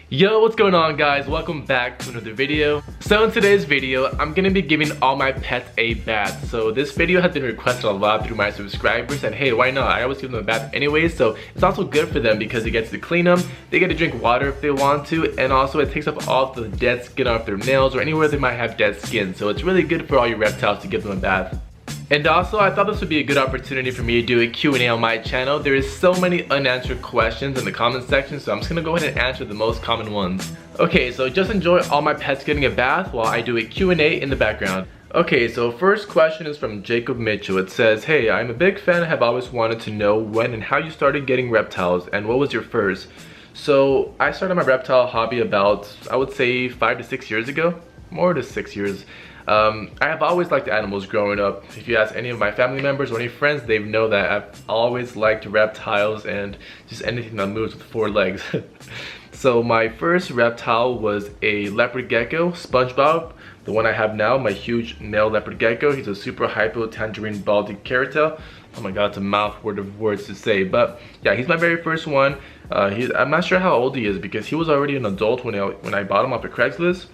Yo, what's going on guys? Welcome back to another video. So in today's video, I'm gonna be giving all my pets a bath. So this video has been requested a lot through my subscribers and hey, why not? I always give them a bath anyways, so it's also good for them because it gets to clean them, they get to drink water if they want to, and also it takes off all the dead skin off their nails or anywhere they might have dead skin. So it's really good for all your reptiles to give them a bath. And also, I thought this would be a good opportunity for me to do a Q&A on my channel. There is so many unanswered questions in the comment section, so I'm just gonna go ahead and answer the most common ones. Okay, so just enjoy all my pets getting a bath while I do a Q&A in the background. Okay, so first question is from Jacob Mitchell. It says, hey, I'm a big fan and have always wanted to know when and how you started getting reptiles and what was your first? So I started my reptile hobby about, I would say 5 to 6 years ago, more to 6 years. I have always liked animals growing up. If you ask any of my family members or any friends, they know that I've always liked reptiles and just anything that moves with 4 legs. So my first reptile was a leopard gecko, SpongeBob, the one I have now, my huge male leopard gecko. He's a super hypo tangerine baldy caratel. Oh my god, it's a mouthful of words to say, but yeah, he's my very first one. I'm not sure how old he is because he was already an adult when I bought him off of Craigslist,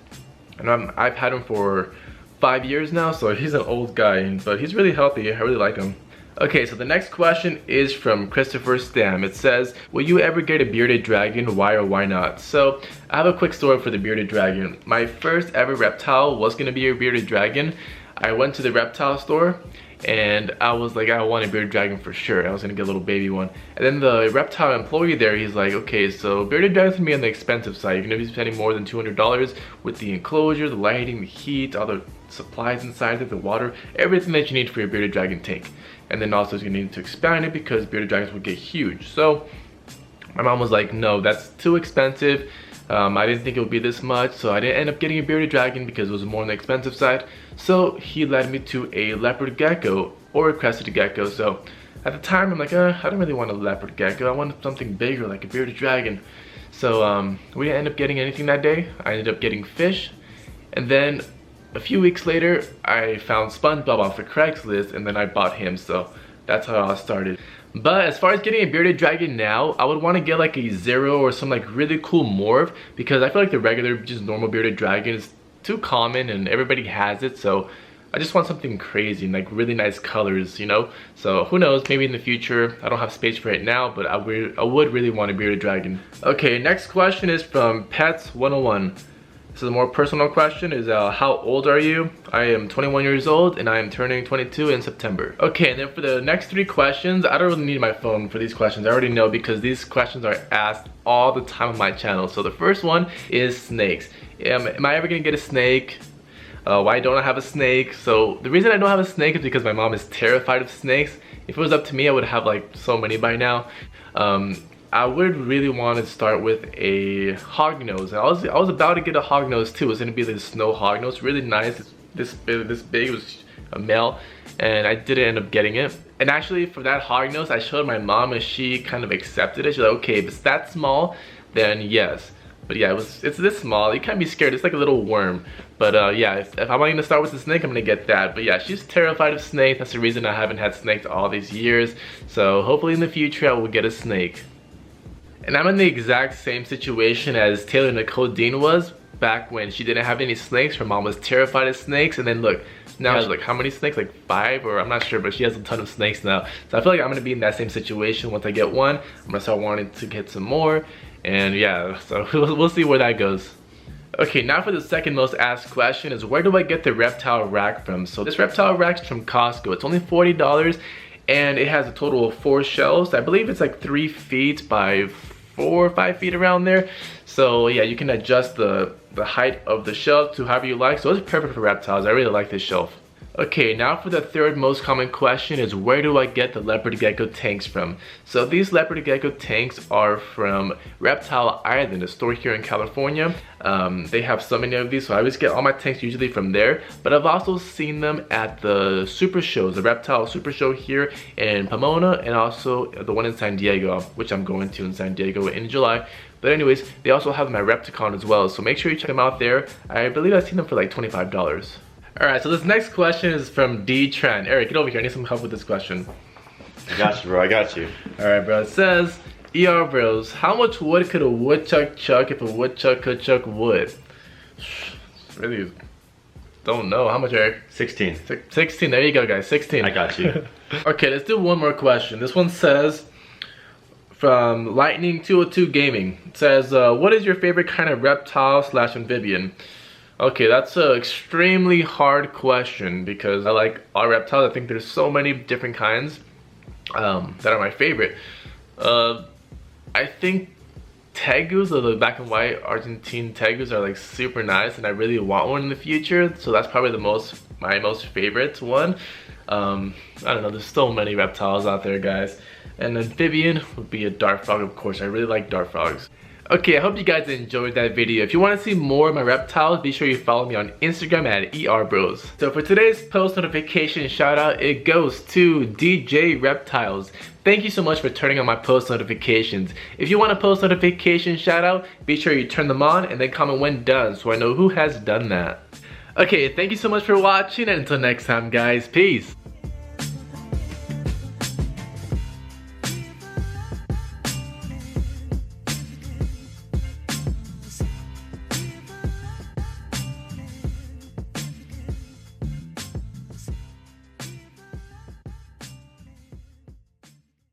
and I've had him for 5 years now, so he's an old guy, but he's really healthy. I really like him. Okay, so the next question is from Christopher Stam. It says, will you ever get a bearded dragon? Why or why not? So I have a quick story for the bearded dragon. My first ever reptile was gonna be a bearded dragon. I went to the reptile store and I was like, I want a bearded dragon for sure. I was gonna get a little baby one. And then the reptile employee there, he's like, okay, so bearded dragon's gonna be on the expensive side. You're gonna be spending more than $200 with the enclosure, the lighting, the heat, all the supplies inside it, the water, everything that you need for your bearded dragon tank. And then also you're gonna need to expand it because bearded dragons would get huge. So my mom was like, no, that's too expensive. I didn't think it would be this much, so I didn't end up getting a bearded dragon because it was more on the expensive side. So he led me to a leopard gecko or a crested gecko. So at the time I'm like, I don't really want a leopard gecko. I wanted something bigger like a bearded dragon. So we didn't end up getting anything that day. I ended up getting fish, and then a few weeks later I found SpongeBob off of Craigslist and then I bought him. So that's how it all started. But as far as getting a bearded dragon now, I would want to get like a Zero or some like really cool morph, because I feel like the regular just normal bearded dragon is too common and everybody has it. So I just want something crazy and like really nice colors, you know. So who knows, maybe in the future. I don't have space for it now, but I would really want a bearded dragon. Okay, next question is from Pets 101. This is a more personal question, is how old are you? I am 21 years old and I am turning 22 in September. Okay, and then for the next 3 questions, I don't really need my phone for these questions. I already know because these questions are asked all the time on my channel. So the first one is snakes. Am I ever gonna get a snake? Why don't I have a snake? So the reason I don't have a snake is because my mom is terrified of snakes. If it was up to me, I would have like so many by now. I would really want to start with a hognose. I was about to get a hognose too. It was gonna be this snow hognose, really nice. This big. It was a male, and I didn't end up getting it. And actually, for that hognose, I showed my mom, and she kind of accepted it. She's like, okay, if it's that small, then yes. But yeah, it's this small. You can't be scared. It's like a little worm. But yeah, if I'm gonna start with the snake, I'm gonna get that. But yeah, she's terrified of snakes. That's the reason I haven't had snakes all these years. So hopefully in the future, I will get a snake. And I'm in the exact same situation as Taylor Nicole Dean was back when she didn't have any snakes. Her mom was terrified of snakes, and then look, now she's like, how many snakes? Like 5, or I'm not sure, but she has a ton of snakes now. So I feel like I'm gonna be in that same situation. Once I get one, I'm gonna start wanting to get some more, and yeah, so we'll see where that goes. Okay, now for the second most asked question is, where do I get the reptile rack from? So this reptile rack's from Costco. It's only $40, and it has a total of 4 shelves. I believe it's like 3 feet by 4 or 5 feet around there. So yeah, you can adjust the height of the shelf to however you like. So it's perfect for reptiles. I really like this shelf. Okay, now for the third most common question is, where do I get the leopard gecko tanks from? So these leopard gecko tanks are from Reptile Island, a store here in California. They have so many of these, so I always get all my tanks usually from there. But I've also seen them at the super shows, the Reptile Super Show here in Pomona, and also the one in San Diego, which I'm going to in San Diego in July. But anyways, they also have my Repticon as well, so make sure you check them out there. I believe I've seen them for like $25. Alright, so this next question is from D. Tran. Eric, get over here. I need some help with this question. I got you, bro. I got you. Alright, bro. It says, ER Bros, how much wood could a woodchuck chuck if a woodchuck could chuck wood? Really don't know. How much, Eric? 16. 16, there you go, guys, 16. I got you. Okay, let's do one more question. This one says, from Lightning 202 Gaming, it says, what is your favorite kind of reptile / amphibian? Okay, that's an extremely hard question because I like all reptiles. I think there's so many different kinds that are my favorite. I think tegus, or the black and white Argentine tegus, are like super nice, and I really want one in the future. So that's probably my most favorite one. I don't know, there's so many reptiles out there, guys. And amphibian would be a dart frog, of course. I really like dart frogs. Okay, I hope you guys enjoyed that video. If you want to see more of my reptiles, be sure you follow me on Instagram at ERBros. So for today's post notification shout out, it goes to DJ Reptiles. Thank you so much for turning on my post notifications. If you want a post notification shout out, be sure you turn them on and then comment when done so I know who has done that. Okay, thank you so much for watching, and until next time, guys, peace.